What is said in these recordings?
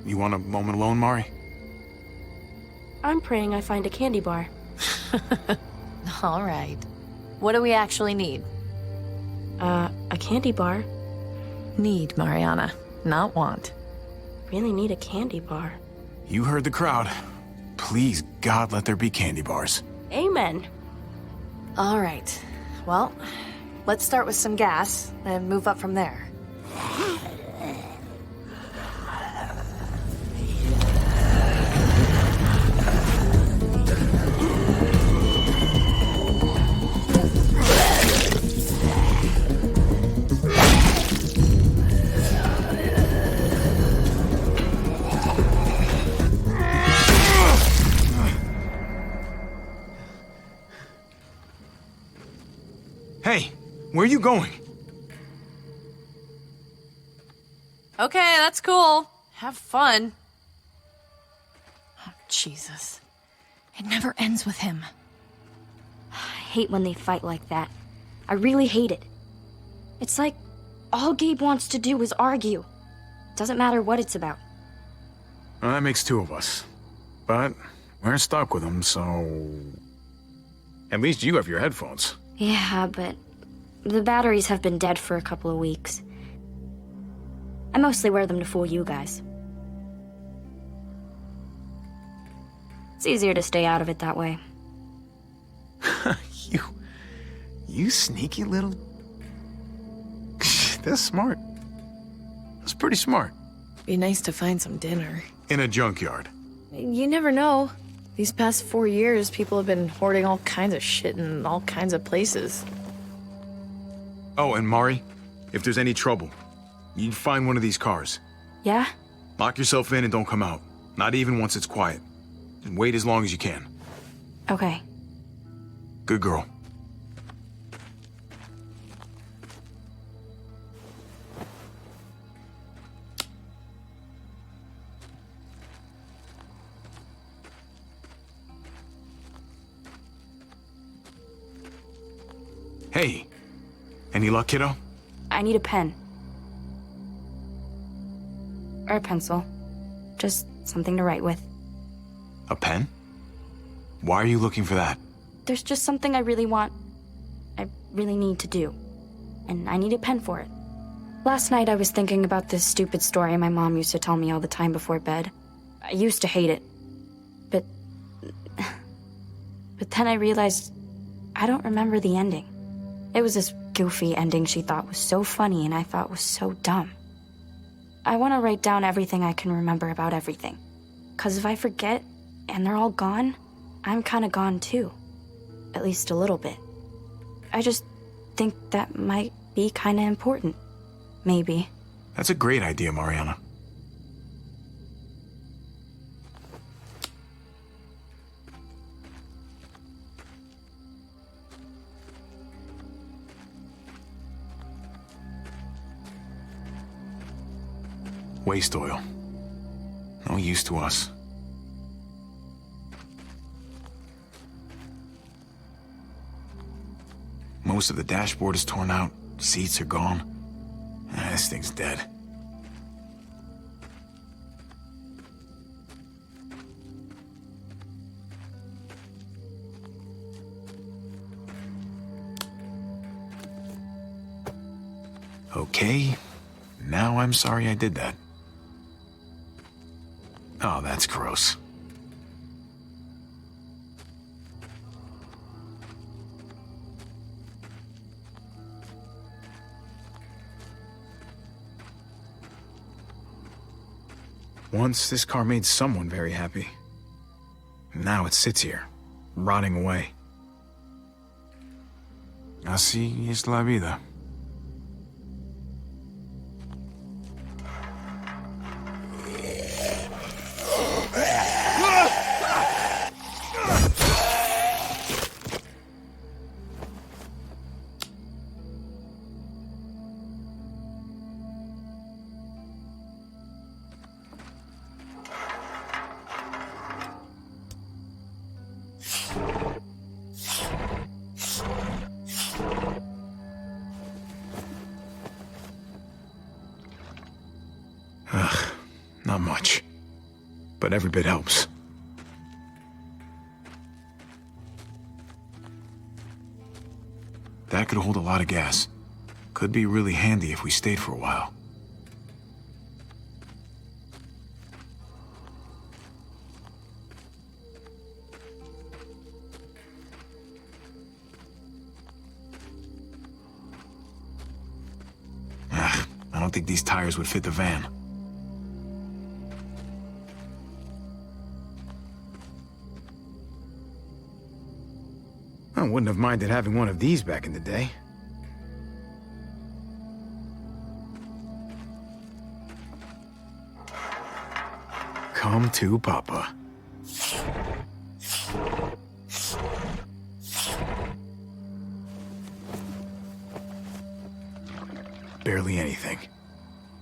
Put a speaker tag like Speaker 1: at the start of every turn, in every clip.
Speaker 1: You want a moment alone, Mari?
Speaker 2: I'm praying I find a candy bar.
Speaker 3: All right. What do we actually need?
Speaker 2: A candy bar?
Speaker 3: Need, Mariana, not want.
Speaker 2: Really need a candy bar.
Speaker 1: You heard the crowd. Please, God, let there be candy bars.
Speaker 2: Amen.
Speaker 3: All right. Well, let's start with some gas and move up from there.
Speaker 1: Hey, where are you going?
Speaker 3: Okay, that's cool. Have fun. Oh, Jesus. It never ends with him.
Speaker 4: I hate when they fight like that. I really hate it. It's like all Gabe wants to do is argue. Doesn't matter what it's about.
Speaker 1: Well, that makes two of us. But we're stuck with him, so... At least you have your headphones.
Speaker 4: Yeah, but the batteries have been dead for a couple of weeks. I mostly wear them to fool you guys. It's easier to stay out of it that way.
Speaker 1: You sneaky little... That's smart. That's pretty smart.
Speaker 3: Be nice to find some dinner.
Speaker 1: In a junkyard.
Speaker 3: You never know. These past 4 years, people have been hoarding all kinds of shit in all kinds of places.
Speaker 1: Oh, and Mari, if there's any trouble, you find one of these cars.
Speaker 4: Yeah?
Speaker 1: Lock yourself in and don't come out. Not even once it's quiet. And wait as long as you can.
Speaker 4: Okay.
Speaker 1: Good girl. Hey, any luck, kiddo?
Speaker 4: I need a pen. Or a pencil. Just something to write with.
Speaker 1: A pen? Why are you looking for that?
Speaker 4: There's just something I really need to do. And I need a pen for it. Last night I was thinking about this stupid story my mom used to tell me all the time before bed. I used to hate it. But then I realized I don't remember the ending. It was this goofy ending she thought was so funny and I thought was so dumb. I want to write down everything I can remember about everything. 'Cause if I forget and they're all gone, I'm kind of gone too. At least a little bit. I just think that might be kind of important. Maybe.
Speaker 1: That's a great idea, Mariana. Waste oil. No use to us. Most of the dashboard is torn out. Seats are gone. This thing's dead. Okay. Now I'm sorry I did that. Oh, that's gross. Once, this car made someone very happy. Now it sits here, rotting away. Así es la vida. Not much. but every bit helps. That could hold a lot of gas. Could be really handy if we stayed for a while. I don't think these tires would fit the van. I wouldn't have minded having one of these back in the day. Come to Papa. Barely anything.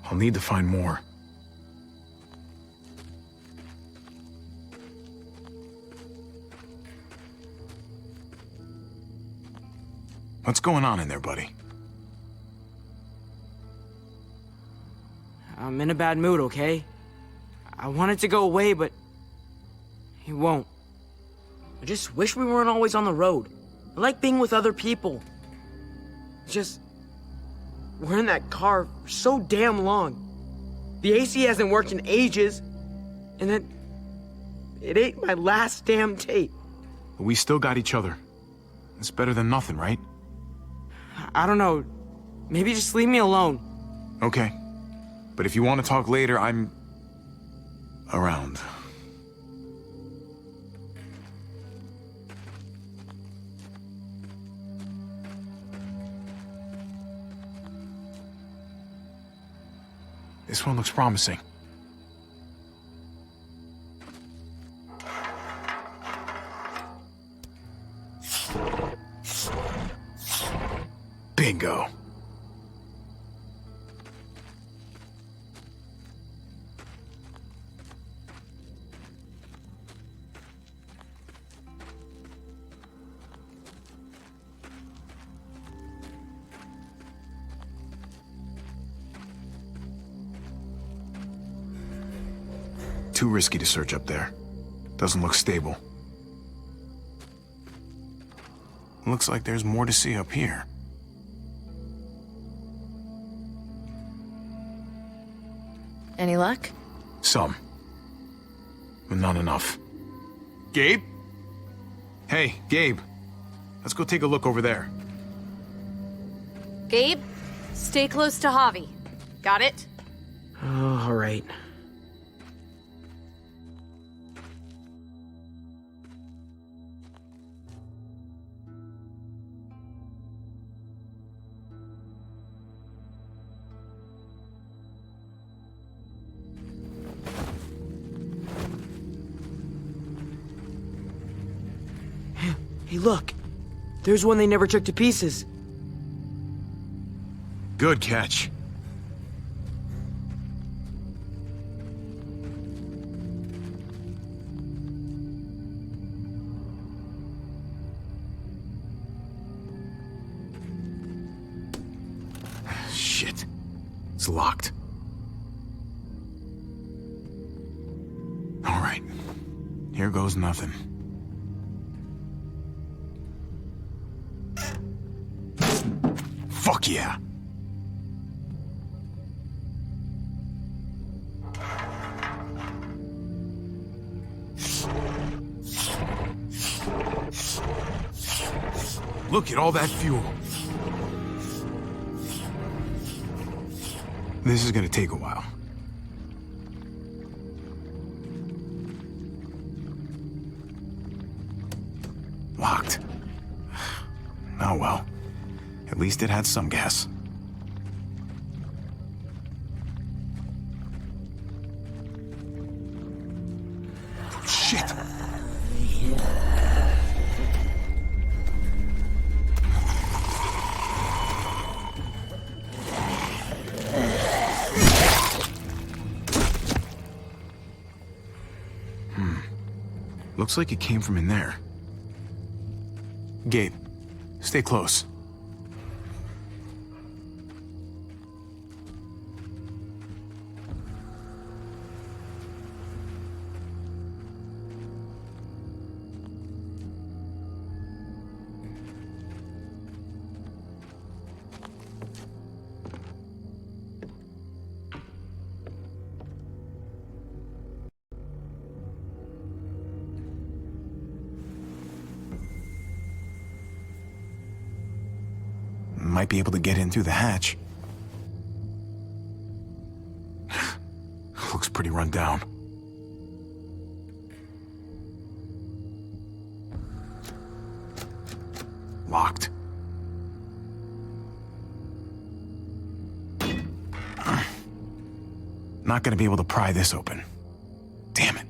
Speaker 1: I'll need to find more. What's going on in there, buddy?
Speaker 5: I'm in a bad mood, okay? I want it to go away, but it won't. I just wish we weren't always on the road. I like being with other people. It's just, we're in that car for so damn long. The AC hasn't worked in ages, and then it ate my last damn tape.
Speaker 1: But we still got each other. It's better than nothing, right?
Speaker 5: I don't know. Maybe just leave me alone.
Speaker 1: Okay. But if you want to talk later, I'm around. This one looks promising. Bingo. Too risky to search up there. Doesn't look stable. Looks like there's more to see up here.
Speaker 3: Any luck?
Speaker 1: Some. But not enough. Gabe? Hey, Gabe. Let's go take a look over there.
Speaker 6: Gabe, stay close to Javi. Got it?
Speaker 5: Oh, all right. Hey, look. There's one they never took to pieces.
Speaker 1: Good catch. Shit. It's locked. All right. Here goes nothing. Fuck yeah. Look at all that fuel. This is gonna take a while. Locked. Oh well. At least it had some gas. Shit! Looks like it came from in there. Gabe, stay close. might be able to get in through the hatch. Looks pretty run down. Locked. Not gonna be able to pry this open. Damn it.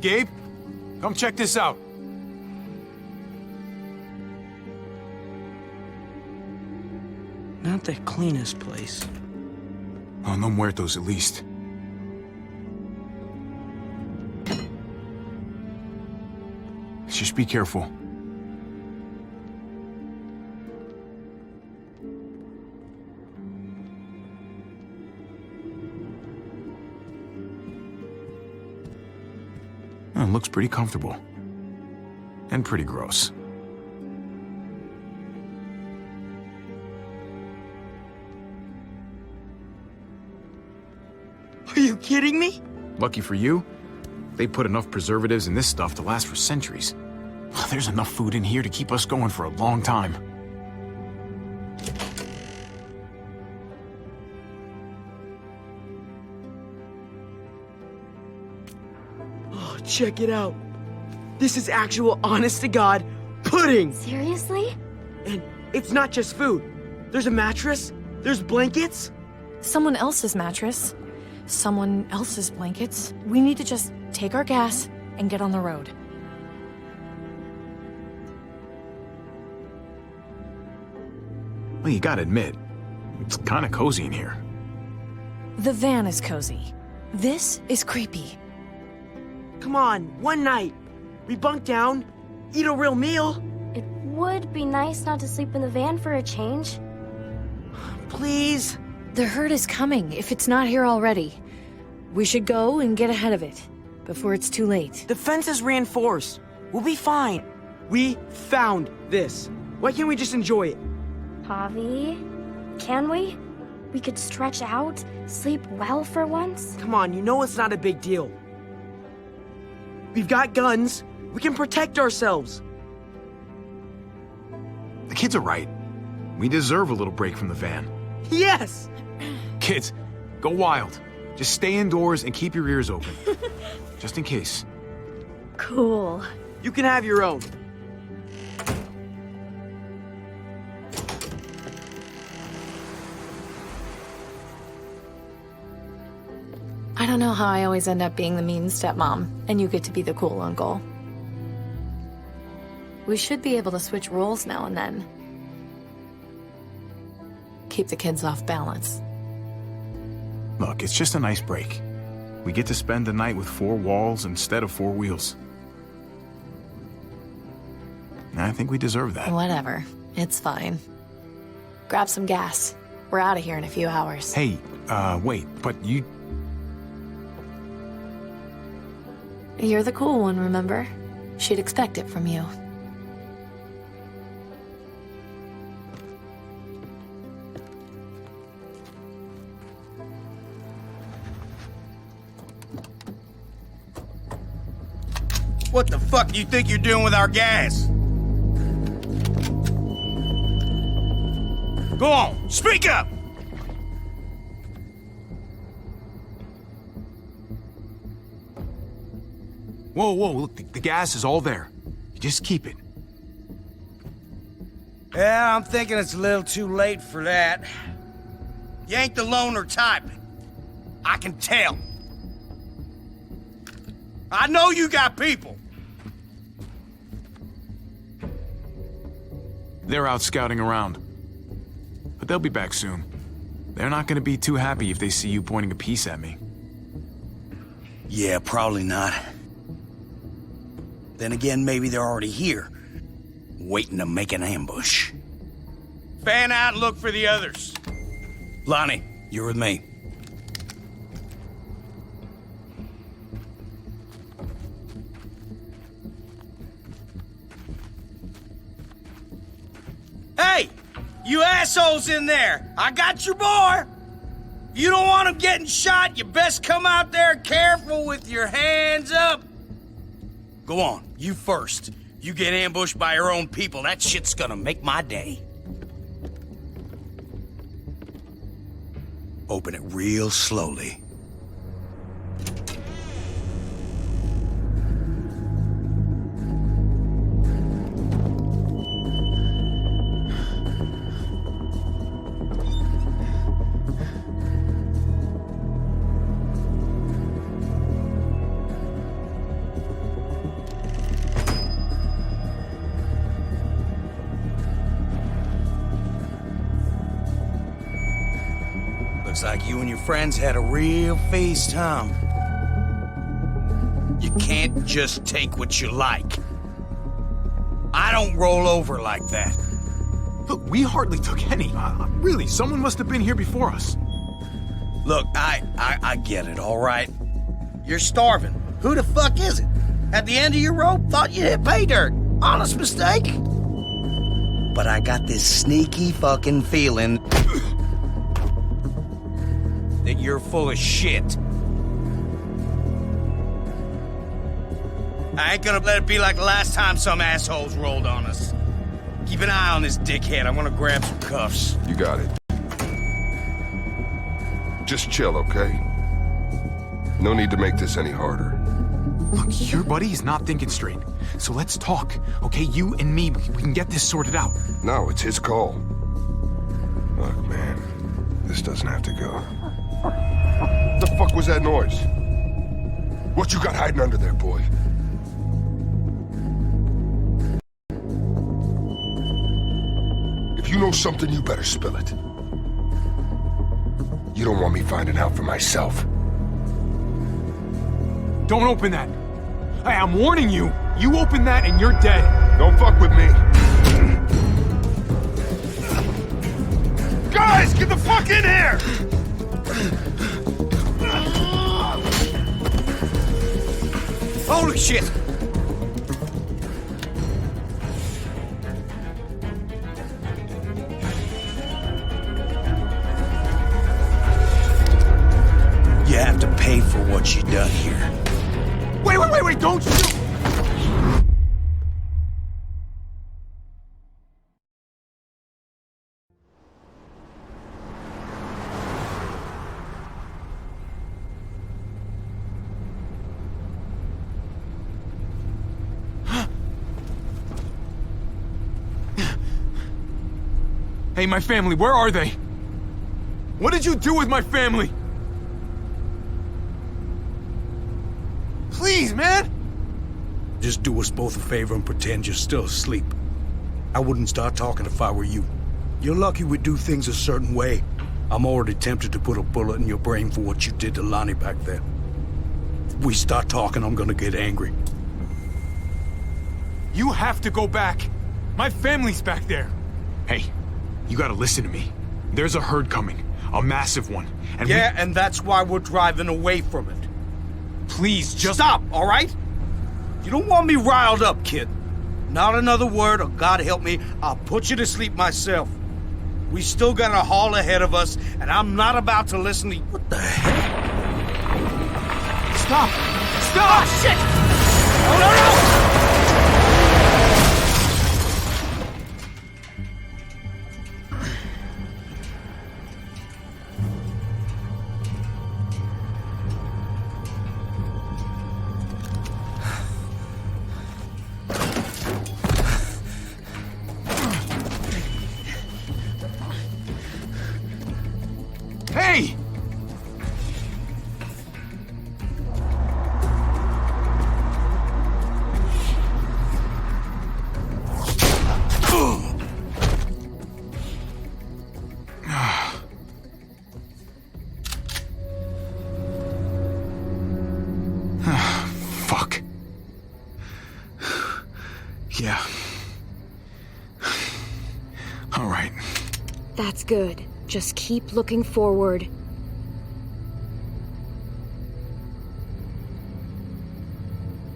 Speaker 1: Gabe, come check this out.
Speaker 5: Not the cleanest place.
Speaker 1: Oh, no muertos at least. Just be careful. Oh, it looks pretty comfortable. And pretty gross.
Speaker 5: Are you kidding me?
Speaker 1: Lucky for you, they put enough preservatives in this stuff to last for centuries. There's enough food in here to keep us going for a long time.
Speaker 5: Oh, check it out. This is actual honest-to-God pudding!
Speaker 4: Seriously?
Speaker 5: And it's not just food. There's a mattress, there's blankets.
Speaker 3: Someone else's mattress, someone else's blankets. We need to just take our gas and get on the road.
Speaker 1: Well, you gotta admit, it's kinda cozy in here.
Speaker 3: The van is cozy. This is creepy.
Speaker 5: Come on, one night. We bunk down, eat a real meal.
Speaker 4: It would be nice not to sleep in the van for a change.
Speaker 5: Please.
Speaker 3: The herd is coming, if it's not here already. We should go and get ahead of it, before it's too late.
Speaker 5: The fence is reinforced. We'll be fine. We found this. Why can't we just enjoy it?
Speaker 4: Javi, can we? We could stretch out, sleep well for once.
Speaker 5: Come on, you know it's not a big deal. We've got guns. We can protect ourselves.
Speaker 1: The kids are right. We deserve a little break from the van.
Speaker 5: Yes!
Speaker 1: Kids, go wild. Just stay indoors and keep your ears open. Just in case.
Speaker 3: Cool.
Speaker 5: You can have your own.
Speaker 3: I don't know how I always end up being the mean stepmom, and you get to be the cool uncle. We should be able to switch roles now and then. Keep the kids off balance.
Speaker 1: Look, it's just a nice break. We get to spend the night with 4 walls instead of 4 wheels. And I think we deserve that.
Speaker 3: Whatever. It's fine. Grab some gas. We're out of here in a few hours.
Speaker 1: Hey, wait, but you...
Speaker 3: You're the cool one, remember? She'd expect it from you.
Speaker 7: What the fuck do you think you're doing with our gas? Go on, speak up!
Speaker 1: Whoa, look, the gas is all there. You just keep it.
Speaker 7: Yeah, I'm thinking it's a little too late for that. You ain't the loner type. I can tell. I know you got people.
Speaker 1: They're out scouting around. But they'll be back soon. They're not gonna be too happy if they see you pointing a piece at me.
Speaker 7: Yeah, probably not. Then again, maybe they're already here, waiting to make an ambush. Fan out and look for the others. Lonnie, you're with me. Hey, you assholes in there! I got your boy! If you don't want him getting shot, you best come out there careful with your hands up. Go on, you first. You get ambushed by your own people, that shit's gonna make my day. Open it real slowly. Looks like you and your friends had a real feast, huh? You can't just take what you like. I don't roll over like that.
Speaker 1: Look, we hardly took any. Really, someone must have been here before us.
Speaker 7: Look, I get it, all right? You're starving. Who the fuck is it? At the end of your rope, thought you hit pay dirt. Honest mistake. But I got this sneaky fucking feeling that you're full of shit. I ain't gonna let it be like the last time some assholes rolled on us. Keep an eye on this dickhead. I'm gonna grab some cuffs.
Speaker 8: You got it. Just chill, okay? No need to make this any harder.
Speaker 1: Look, your buddy's not thinking straight. So let's talk, okay? You and me, we can get this sorted out.
Speaker 8: No, it's his call. Look, man, this doesn't have to go. The fuck was that noise? What you got hiding under there, boy? If you know something, you better spill it. You don't want me finding out for myself.
Speaker 1: Don't open that. Hey, I'm warning you. You open that and you're dead.
Speaker 8: Don't fuck with me. Guys, get the fuck in here!
Speaker 7: Holy shit! You have to pay for what you done here.
Speaker 1: Wait, don't shoot! Hey, my family, where are they? What did you do with my family? Please, man!
Speaker 7: Just do us both a favor and pretend you're still asleep. I wouldn't start talking if I were you. You're lucky we do things a certain way. I'm already tempted to put a bullet in your brain for what you did to Lonnie back there. If we start talking, I'm gonna get angry.
Speaker 1: You have to go back. My family's back there. Hey, you gotta listen to me. There's a herd coming. A massive one. And
Speaker 7: yeah, and that's why we're driving away from it.
Speaker 1: Please, just...
Speaker 7: Stop, all right? You don't want me riled up, kid. Not another word, or God help me, I'll put you to sleep myself. We still got a haul ahead of us, and I'm not about to listen to you. What the heck?
Speaker 1: Stop! Stop!
Speaker 7: Oh, shit! Oh, no!
Speaker 1: Hey! Fuck. Yeah. All right.
Speaker 2: That's good. Just keep looking forward.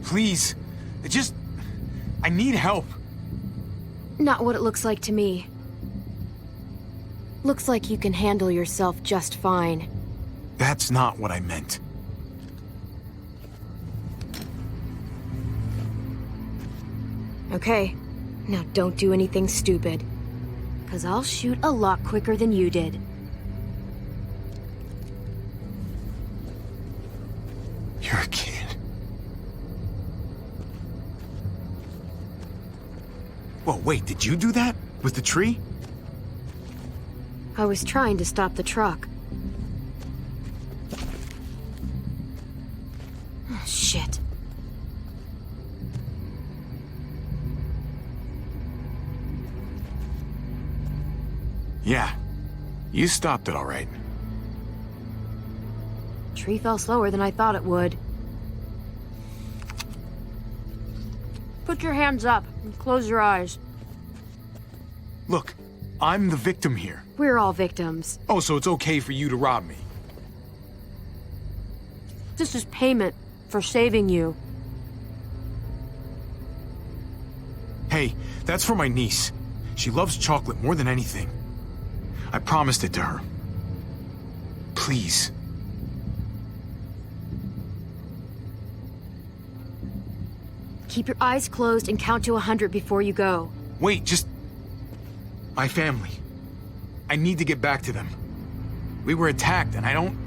Speaker 1: Please. I need help.
Speaker 2: Not what it looks like to me. Looks like you can handle yourself just fine.
Speaker 1: That's not what I meant.
Speaker 2: Okay, now don't do anything stupid. 'Cause I'll shoot a lot quicker than you did.
Speaker 1: You're a kid. Whoa, wait, did you do that? With the tree?
Speaker 2: I was trying to stop the truck. Shit.
Speaker 1: Yeah. You stopped it all right.
Speaker 2: Tree fell slower than I thought it would. Put your hands up and close your eyes.
Speaker 1: Look, I'm the victim here.
Speaker 2: We're all victims.
Speaker 1: Oh, so it's okay for you to rob me?
Speaker 2: This is payment for saving you.
Speaker 1: Hey, that's for my niece. She loves chocolate more than anything. I promised it to her. Please.
Speaker 2: Keep your eyes closed and count to 100 before you go.
Speaker 1: Wait, just... My family. I need to get back to them. We were attacked, and I don't...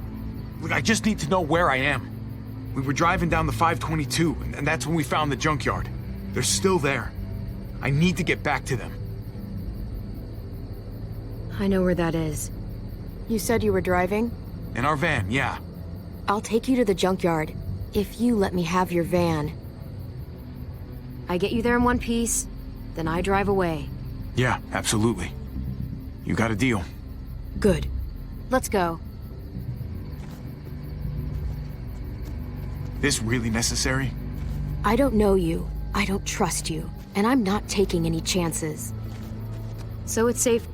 Speaker 1: Look, I just need to know where I am. We were driving down the 522, and that's when we found the junkyard. They're still there. I need to get back to them.
Speaker 2: I know where that is. You said you were driving?
Speaker 1: In our van, yeah.
Speaker 2: I'll take you to the junkyard, if you let me have your van. I get you there in one piece, then I drive away.
Speaker 1: Yeah, absolutely. You got a deal.
Speaker 2: Good. Let's go.
Speaker 1: This really necessary?
Speaker 2: I don't know you, I don't trust you, and I'm not taking any chances. So it's safe